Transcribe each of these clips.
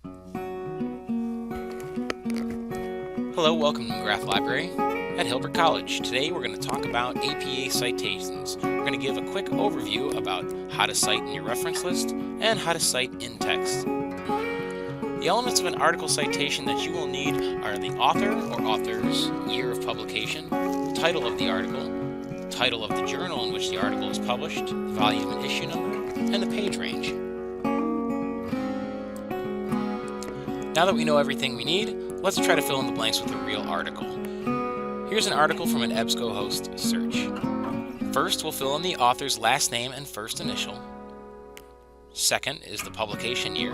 Hello, welcome to McGrath Library at Hilbert College. Today we're going to talk about APA citations. We're going to give a quick overview about how to cite in your reference list and how to cite in text. The elements of an article citation that you will need are the author or authors, year of publication, title of the article, title of the journal in which the article is published, the volume and issue number, and the page range. Now that we know everything we need, let's try to fill in the blanks with a real article. Here's an article from an EBSCOhost search. First, we'll fill in the author's last name and first initial. Second is the publication year.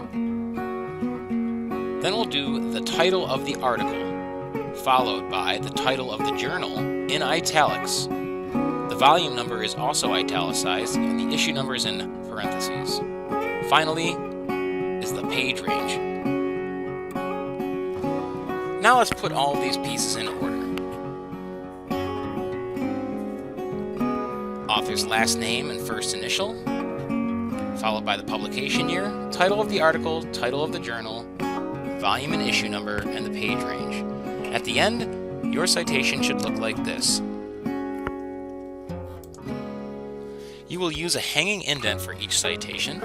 Then we'll do the title of the article, followed by the title of the journal in italics. The volume number is also italicized, and the issue number is in parentheses. Finally is the page range. Now let's put all of these pieces in order. Author's last name and first initial, followed by the publication year, title of the article, title of the journal, volume and issue number, and the page range. At the end, your citation should look like this. You will use a hanging indent for each citation,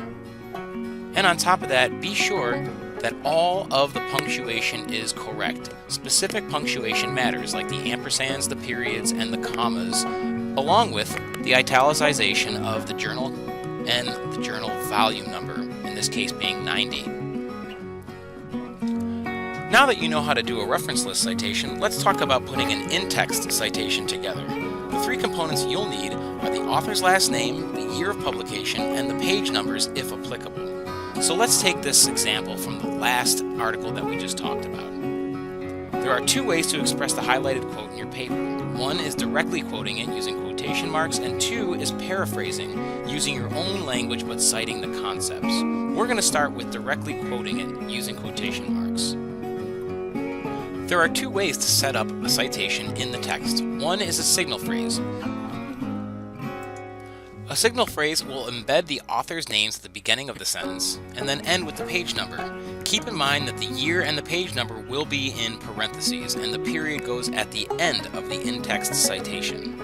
and on top of that, be sure that all of the punctuation is correct. Specific punctuation matters, like the ampersands, the periods, and the commas, along with the italicization of the journal and the journal volume number, in this case being 90. Now that you know how to do a reference list citation, let's talk about putting an in-text citation together. The three components you'll need are the author's last name, the year of publication, and the page numbers if applicable. So let's take this example from the last article that we just talked about. There are two ways to express the highlighted quote in your paper. One is directly quoting it using quotation marks, and two is paraphrasing, using your own language but citing the concepts. We're going to start with directly quoting it using quotation marks. There are two ways to set up a citation in the text. One is a signal phrase. A signal phrase will embed the author's names at the beginning of the sentence and then end with the page number. Keep in mind that the year and the page number will be in parentheses, and the period goes at the end of the in-text citation.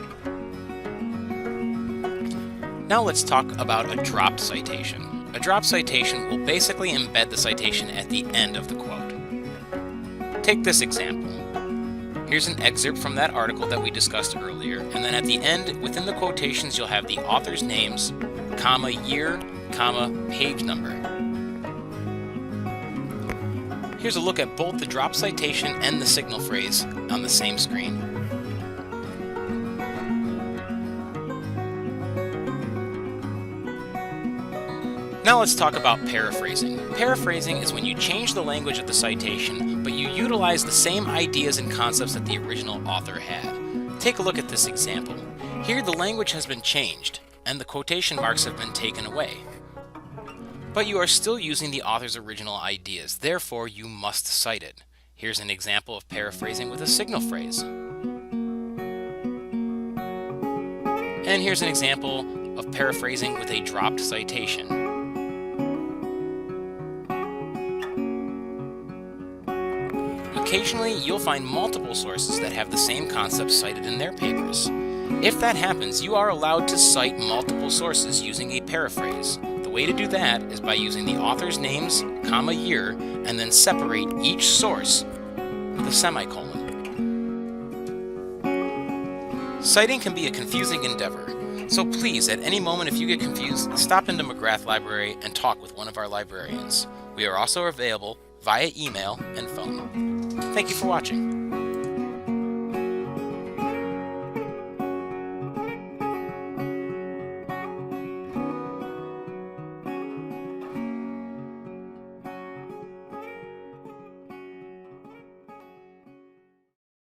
Now let's talk about a dropped citation. A dropped citation will basically embed the citation at the end of the quote. Take this example. Here's an excerpt from that article that we discussed earlier, and then at the end, within the quotations, you'll have the author's names, comma, year, comma, page number. Here's a look at both the drop citation and the signal phrase on the same screen. Now let's talk about paraphrasing. Paraphrasing is when you change the language of the citation, but you utilize the same ideas and concepts that the original author had. Take a look at this example. Here the language has been changed, and the quotation marks have been taken away. But you are still using the author's original ideas, therefore you must cite it. Here's an example of paraphrasing with a signal phrase. And here's an example of paraphrasing with a dropped citation. Occasionally, you'll find multiple sources that have the same concepts cited in their papers. If that happens, you are allowed to cite multiple sources using a paraphrase. The way to do that is by using the author's names, comma, year, and then separate each source with a semicolon. Citing can be a confusing endeavor, so please, at any moment if you get confused, stop into McGrath Library and talk with one of our librarians. We are also available via email and phone. Thank you for watching.